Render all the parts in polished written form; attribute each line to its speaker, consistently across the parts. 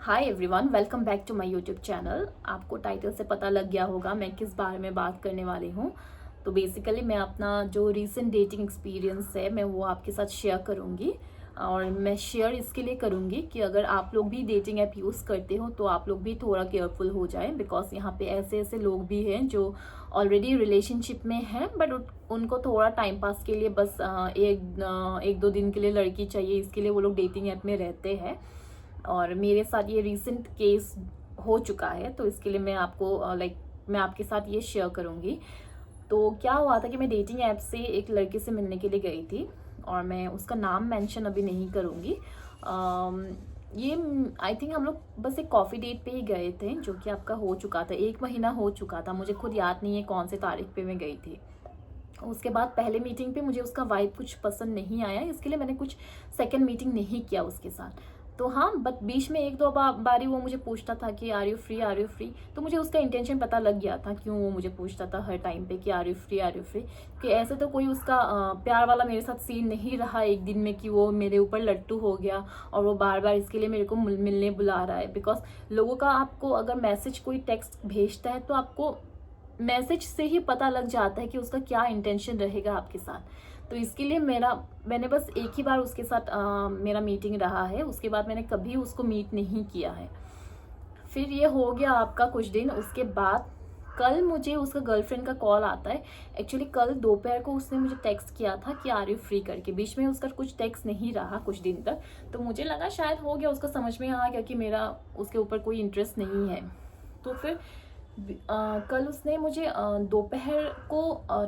Speaker 1: Hi everyone, welcome back to my YouTube channel. आपको title से पता लग गया होगा मैं किस बारे में बात करने वाली हूँ। तो बेसिकली मैं अपना जो रीसेंट डेटिंग एक्सपीरियंस है मैं वो आपके साथ शेयर करूँगी। और मैं शेयर इसके लिए करूँगी कि अगर आप लोग भी डेटिंग ऐप यूज़ करते हो तो आप लोग भी थोड़ा केयरफुल हो जाए, बिकॉज यहाँ पे ऐसे ऐसे लोग भी हैं जो ऑलरेडी रिलेशनशिप में हैं बट उनको थोड़ा टाइम पास के लिए बस एक दो दिन के लिए लड़की चाहिए, इसके लिए वो लोग डेटिंग ऐप में रहते हैं। और मेरे साथ ये रीसेंट केस हो चुका है, तो इसके लिए मैं आपको मैं आपके साथ ये शेयर करूँगी। तो क्या हुआ था कि मैं डेटिंग ऐप से एक लड़के से मिलने के लिए गई थी, और मैं उसका नाम मेंशन अभी नहीं करूँगी। ये आई थिंक हम लोग बस एक कॉफ़ी डेट पे ही गए थे, जो कि आपका हो चुका था, 1 महीना हो चुका था। मुझे खुद याद नहीं है कौन से तारीख पे मैं गई थी। उसके बाद पहले मीटिंग पे मुझे उसका वाइब कुछ पसंद नहीं आया, इसके लिए मैंने कुछ सेकंड मीटिंग नहीं किया उसके साथ। तो हाँ, बट बीच में एक दो बारी वो मुझे पूछता था कि are you free, are you free. तो मुझे उसका इंटेंशन पता लग गया था क्यों वो मुझे पूछता था हर टाइम पे कि are you free, are you free. कि ऐसे तो कोई उसका प्यार वाला मेरे साथ सीन नहीं रहा एक दिन में कि वो मेरे ऊपर लट्टू हो गया और वो बार बार इसके लिए मेरे को मिलने बुला रहा है। बिकॉज लोगों का आपको अगर मैसेज कोई टेक्स्ट भेजता है तो आपको मैसेज से ही पता लग जाता है कि उसका क्या इंटेंशन रहेगा आपके साथ। तो इसके लिए मैंने बस एक ही बार उसके साथ मेरा मीटिंग रहा है, उसके बाद मैंने कभी उसको मीट नहीं किया है। फिर ये हो गया आपका कुछ दिन, उसके बाद कल मुझे उसका गर्लफ्रेंड का कॉल आता है। एक्चुअली कल दोपहर को उसने मुझे टेक्स्ट किया था कि आर यू फ्री करके, बीच में उसका कुछ टेक्स्ट नहीं रहा कुछ दिन तक। तो मुझे लगा शायद हो गया, उसका समझ में आ गया कि मेरा उसके ऊपर कोई इंटरेस्ट नहीं है। तो फिर कल उसने मुझे दोपहर को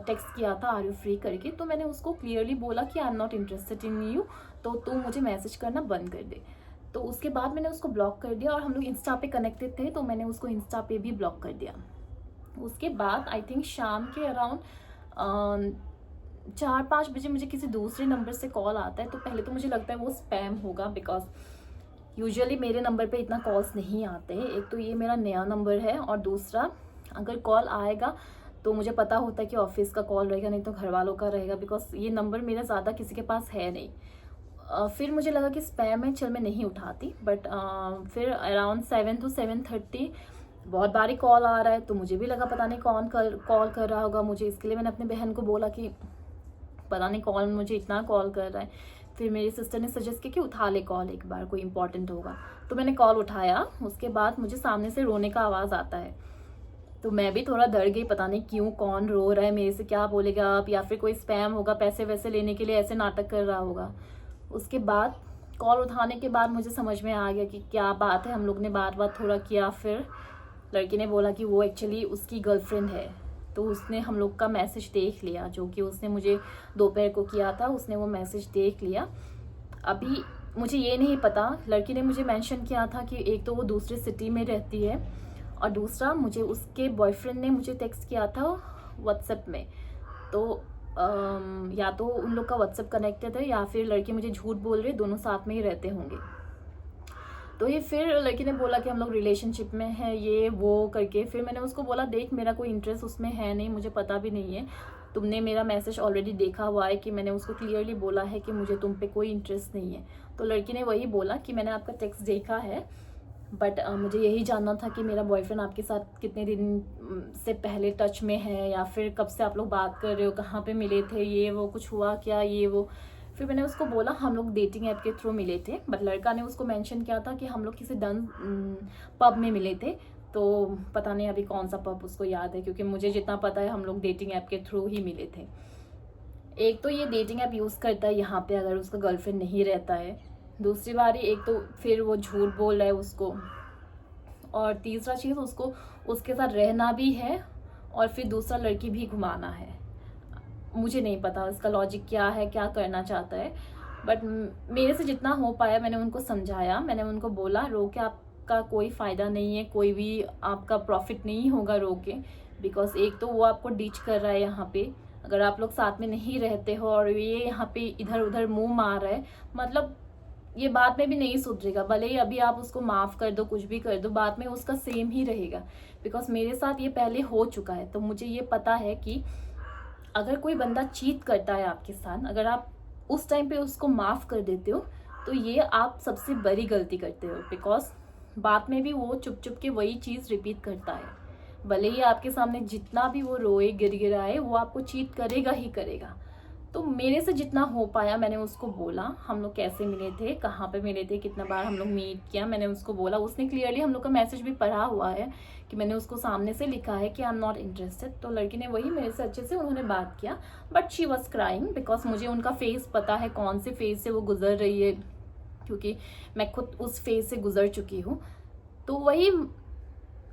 Speaker 1: टेक्स्ट किया था आर यू फ्री करके। तो मैंने उसको क्लियरली बोला कि I am not interested in you, तो तू मुझे मैसेज करना बंद कर दे। तो उसके बाद मैंने उसको ब्लॉक कर दिया, और हम लोग इंस्टा पे कनेक्टेड थे तो मैंने उसको इंस्टा पे भी ब्लॉक कर दिया। उसके बाद आई थिंक शाम के अराउंड 4-5 बजे मुझे किसी दूसरे नंबर से कॉल आता है। तो पहले तो मुझे लगता है वो स्पैम होगा, बिकॉज यूजुअली मेरे नंबर पे इतना कॉल्स नहीं आते हैं। एक तो ये मेरा नया नंबर है, और दूसरा अगर कॉल आएगा तो मुझे पता होता है कि ऑफिस का कॉल रहेगा, नहीं तो घर वालों का रहेगा, बिकॉज ये नंबर मेरा ज़्यादा किसी के पास है नहीं। फिर मुझे लगा कि स्पैम है, चल मैं नहीं उठाती। बट फिर अराउंड 7 to 7:30 बहुत बारी कॉल आ रहा है, तो मुझे भी लगा पता नहीं कौन कॉल कर रहा होगा मुझे। इसके लिए मैंने अपनी बहन को बोला कि पता नहीं कौन मुझे इतना कॉल कर रहा है। फिर मेरी सिस्टर ने सजेस्ट किया कि उठा ले कॉल, एक बार कोई इंपॉर्टेंट होगा। तो मैंने कॉल उठाया। उसके बाद मुझे सामने से रोने का आवाज़ आता है, तो मैं भी थोड़ा डर गई, पता नहीं क्यों, कौन रो रहा है, मेरे से क्या बोलेगा आप, या फिर कोई स्पैम होगा, पैसे वैसे लेने के लिए ऐसे नाटक कर रहा होगा। उसके बाद कॉल उठाने के बाद मुझे समझ में आ गया कि क्या बात है। हम लोग ने बात थोड़ा किया, फिर लड़की ने बोला कि वो एक्चुअली उसकी गर्लफ्रेंड है। तो उसने हम लोग का मैसेज देख लिया, जो कि उसने मुझे दोपहर को किया था, उसने वो मैसेज देख लिया। अभी मुझे ये नहीं पता, लड़की ने मुझे मेंशन किया था कि एक तो वो दूसरे सिटी में रहती है, और दूसरा मुझे उसके बॉयफ्रेंड ने मुझे टेक्स्ट किया था व्हाट्सएप में। तो या तो उन लोग का व्हाट्सएप कनेक्टेड है, या फिर लड़की मुझे झूठ बोल रही, दोनों साथ में ही रहते होंगे। तो ये फिर लड़की ने बोला कि हम लोग रिलेशनशिप में हैं, ये वो करके। फिर मैंने उसको बोला देख, मेरा कोई इंटरेस्ट उसमें है नहीं, मुझे पता भी नहीं है। तुमने मेरा मैसेज ऑलरेडी देखा हुआ है कि मैंने उसको क्लियरली बोला है कि मुझे तुम पे कोई इंटरेस्ट नहीं है। तो लड़की ने वही बोला कि मैंने आपका टेक्स्ट देखा है, बट मुझे यही जानना था कि मेरा बॉयफ्रेंड आपके साथ कितने दिन से पहले टच में है, या फिर कब से आप लोग बात कर रहे हो, कहाँ पे मिले थे, ये वो कुछ हुआ क्या, ये वो। फिर मैंने उसको बोला हम लोग डेटिंग ऐप के थ्रू मिले थे, बट लड़का ने उसको मेंशन किया था कि हम लोग किसी पब में मिले थे। तो पता नहीं अभी कौन सा पब उसको याद है, क्योंकि मुझे जितना पता है हम लोग डेटिंग ऐप के थ्रू ही मिले थे। एक तो ये डेटिंग ऐप यूज़ करता है यहाँ पे अगर उसका गर्लफ्रेंड नहीं रहता है, दूसरी बारी एक तो फिर वो झूठ बोल रहा है उसको, और तीसरा चीज़ उसको उसके साथ रहना भी है, और फिर दूसरा लड़की भी घुमाना है। मुझे नहीं पता इसका लॉजिक क्या है, क्या करना चाहता है। बट मेरे से जितना हो पाया मैंने उनको समझाया, मैंने उनको बोला रो के आपका कोई फ़ायदा नहीं है, कोई भी आपका प्रॉफिट नहीं होगा रो के। बिकॉज एक तो वो आपको डीच कर रहा है यहाँ पे, अगर आप लोग साथ में नहीं रहते हो और ये यहाँ पे इधर उधर मुंह मार रहा है, मतलब ये बाद में भी नहीं सुधरेगा। भले ही अभी आप उसको माफ़ कर दो, कुछ भी कर दो, बाद में उसका सेम ही रहेगा। बिकॉज मेरे साथ ये पहले हो चुका है, तो मुझे ये पता है कि अगर कोई बंदा चीट करता है आपके साथ, अगर आप उस टाइम पे उसको माफ़ कर देते हो, तो ये आप सबसे बड़ी गलती करते हो। बिकॉज बात में भी वो चुप चुप के वही चीज़ रिपीट करता है। भले ही आपके सामने जितना भी वो रोए गिड़गिड़ाए, वो आपको चीट करेगा ही करेगा। तो मेरे से जितना हो पाया मैंने उसको बोला, हम लोग कैसे मिले थे, कहाँ पे मिले थे, कितना बार हम लोग मीट किया, मैंने उसको बोला। उसने क्लियरली हम लोग का मैसेज भी पढ़ा हुआ है कि मैंने उसको सामने से लिखा है कि आई एम नॉट इंटरेस्टेड। तो लड़की ने वही मेरे से अच्छे से उन्होंने बात किया, but she was crying because मुझे उनका फेस पता है, कौन से फेस से वो गुजर रही है, क्योंकि मैं खुद उस फेज से गुजर चुकी हूँ। तो वही,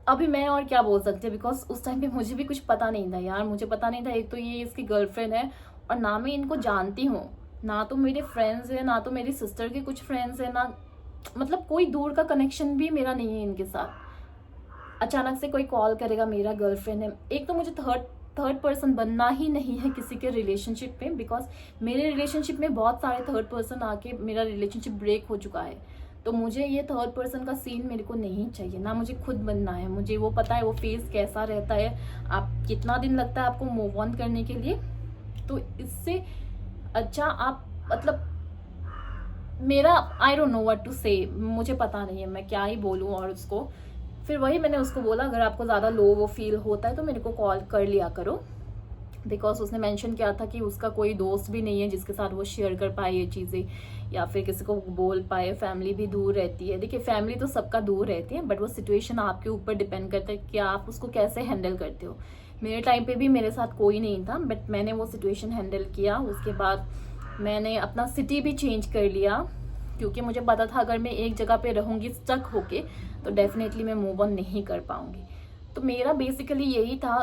Speaker 1: अभी मैं और क्या बोल सकती हूँ, बिकॉज उस टाइम पे मुझे भी कुछ पता नहीं था यार। मुझे पता नहीं था एक तो ये इसकी गर्लफ्रेंड है, और ना मैं इनको जानती हूँ, ना तो मेरे फ्रेंड्स है, ना तो मेरी सिस्टर के कुछ फ्रेंड्स है, ना मतलब कोई दूर का कनेक्शन भी मेरा नहीं है इनके साथ। अचानक से कोई कॉल करेगा मेरा गर्लफ्रेंड है। एक तो मुझे थर्ड पर्सन बनना ही नहीं है किसी के रिलेशनशिप में, बिकॉज मेरे रिलेशनशिप में बहुत सारे थर्ड पर्सन आके मेरा रिलेशनशिप ब्रेक हो चुका है। तो मुझे ये थर्ड पर्सन का सीन मेरे को नहीं चाहिए, ना मुझे खुद बनना है। मुझे वो पता है वो फेस कैसा रहता है, आप कितना दिन लगता है आपको मूव ऑन करने के लिए। तो इससे अच्छा आप मतलब मेरा I don't know what to say, मुझे पता नहीं है मैं क्या ही बोलूँ। और उसको फिर वही मैंने उसको बोला, अगर आपको ज़्यादा लो वो फील होता है तो मेरे को कॉल कर लिया करो, बिकॉज उसने मेंशन किया था कि उसका कोई दोस्त भी नहीं है जिसके साथ वो शेयर कर पाए ये चीज़ें, या फिर किसी को बोल पाए। फैमिली भी दूर रहती है, देखिए फैमिली तो सबका दूर रहती है, बट वो सिचुएशन आपके ऊपर डिपेंड करता है कि आप उसको कैसे हैंडल करते हो। मेरे टाइम पे भी मेरे साथ कोई नहीं था, बट मैंने वो सिचुएशन हैंडल किया। उसके बाद मैंने अपना सिटी भी चेंज कर लिया, क्योंकि मुझे पता था अगर मैं एक जगह पे रहूँगी स्टक होके तो डेफिनेटली मैं मूव ऑन नहीं कर पाऊँगी। तो मेरा बेसिकली यही था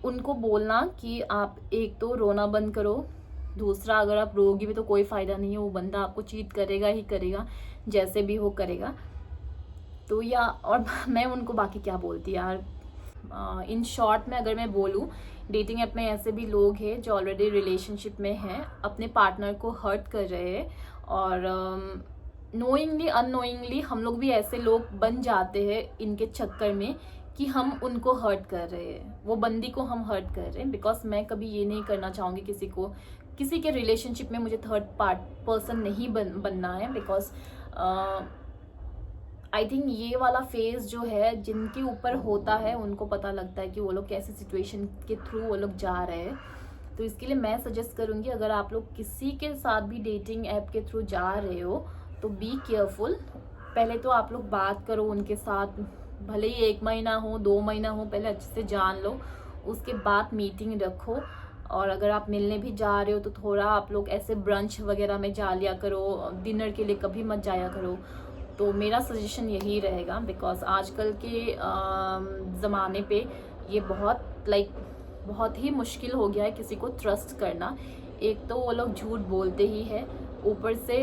Speaker 1: उनको बोलना कि आप एक तो रोना बंद करो, दूसरा अगर आप रोगी भी तो कोई फ़ायदा नहीं है, वो बंदा आपको चीट करेगा ही करेगा, जैसे भी वो करेगा। तो या और मैं उनको बाकी क्या बोलती यार। इन शॉर्ट में अगर मैं बोलूँ, डेटिंग ऐप में ऐसे भी लोग हैं जो ऑलरेडी रिलेशनशिप में हैं, अपने पार्टनर को हर्ट कर रहे हैं, और नोइंगली अननोइंगली हम लोग भी ऐसे लोग बन जाते हैं इनके चक्कर में कि हम उनको हर्ट कर रहे हैं, वो बंदी को हम हर्ट कर रहे हैं। बिकॉज मैं कभी ये नहीं करना चाहूँगी किसी के रिलेशनशिप में मुझे थर्ड पर्सन नहीं बनना है। बिकॉज आई थिंक ये वाला फेज जो है जिनके ऊपर होता है उनको पता लगता है कि वो लोग कैसे सिचुएशन के थ्रू वो लोग जा रहे हैं। तो इसके लिए मैं सजेस्ट करूँगी, अगर आप लोग किसी के साथ भी डेटिंग ऐप के थ्रू जा रहे हो तो बी केयरफुल। पहले तो आप लोग बात करो उनके साथ, भले ही 1 महीना हो 2 महीना हो, पहले अच्छे से जान लो, उसके बाद मीटिंग रखो। और अगर आप मिलने भी जा रहे हो तो थोड़ा आप लोग ऐसे ब्रंच वगैरह में जा लिया करो, डिनर के लिए कभी मत जाया करो। तो मेरा सजेशन यही रहेगा, बिकॉज आजकल के ज़माने पे ये बहुत ही मुश्किल हो गया है किसी को ट्रस्ट करना। एक तो वो लोग झूठ बोलते ही है, ऊपर से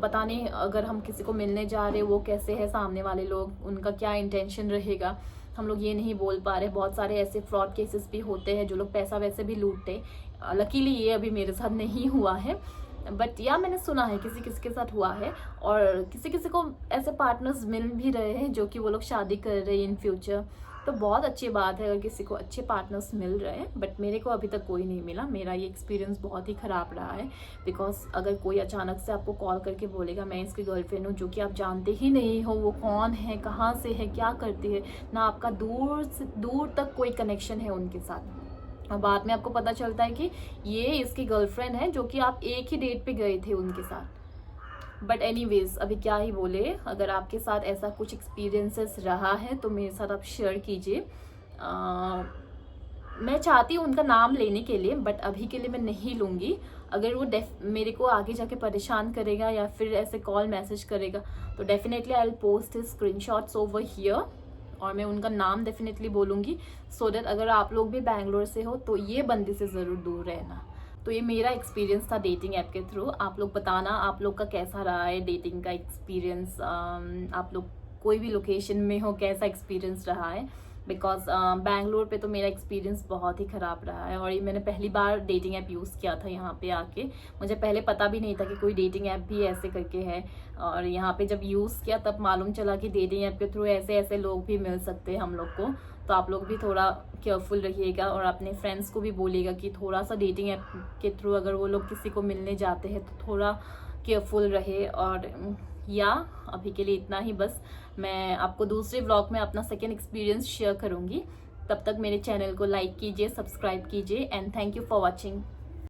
Speaker 1: पता नहीं अगर हम किसी को मिलने जा रहे वो कैसे है सामने वाले लोग, उनका क्या इंटेंशन रहेगा, हम लोग ये नहीं बोल पा रहे। बहुत सारे ऐसे फ्रॉड केसेस भी होते हैं जो लोग पैसा वैसे भी लूटते। लकीली ये अभी मेरे साथ नहीं हुआ है, बट या मैंने सुना है किसी किसी के साथ हुआ है। और किसी किसी को ऐसे पार्टनर्स मिल भी रहे हैं जो कि वो लोग शादी कर रहे हैं इन फ्यूचर। तो बहुत अच्छी बात है अगर किसी को अच्छे पार्टनर्स मिल रहे हैं, बट मेरे को अभी तक कोई नहीं मिला। मेरा ये एक्सपीरियंस बहुत ही ख़राब रहा है, बिकॉज अगर कोई अचानक से आपको कॉल करके बोलेगा मैं इसकी गर्लफ्रेंड हूँ, जो कि आप जानते ही नहीं हो वो कौन है, कहाँ से है, क्या करती है, ना आपका दूर से दूर तक कोई कनेक्शन है उनके साथ, और बाद में आपको पता चलता है कि ये इसकी गर्लफ्रेंड है जो कि आप एक ही डेट पे गए थे उनके साथ। बट एनीवेज अभी क्या ही बोले, अगर आपके साथ ऐसा कुछ एक्सपीरियंसेस रहा है तो मेरे साथ आप शेयर कीजिए। मैं चाहती हूँ उनका नाम लेने के लिए, बट अभी के लिए मैं नहीं लूँगी। अगर वो मेरे को आगे जाके परेशान करेगा या फिर ऐसे कॉल मैसेज करेगा तो definitely I will post his screenshots over here, और मैं उनका नाम डेफिनेटली बोलूँगी, सो दैट अगर आप लोग भी बैंगलोर से हो तो ये बंदी से ज़रूर दूर रहना। तो ये मेरा एक्सपीरियंस था डेटिंग ऐप के थ्रू। आप लोग बताना आप लोग का कैसा रहा है डेटिंग का एक्सपीरियंस, आप लोग कोई भी लोकेशन में हो कैसा एक्सपीरियंस रहा है। बिकॉज बैंगलोर पे तो मेरा एक्सपीरियंस बहुत ही ख़राब रहा है, और ये मैंने पहली बार डेटिंग ऐप यूज़ किया था यहाँ पे आके। मुझे पहले पता भी नहीं था कि कोई डेटिंग ऐप भी ऐसे करके है, और यहाँ पे जब यूज़ किया तब मालूम चला कि डेटिंग ऐप के थ्रू ऐसे ऐसे लोग भी मिल सकते हैं हम लोग को। तो आप लोग भी थोड़ा केयरफुल रहिएगा, और अपने फ्रेंड्स को भी बोलिएगा कि थोड़ा सा डेटिंग ऐप के थ्रू अगर वो लोग किसी को मिलने जाते हैं तो थोड़ा केयरफुल रहे। और या अभी के लिए इतना ही बस। मैं आपको दूसरे व्लॉग में अपना सेकेंड एक्सपीरियंस शेयर करूंगी। तब तक मेरे चैनल को लाइक कीजिए, सब्सक्राइब कीजिए and thank you for watching.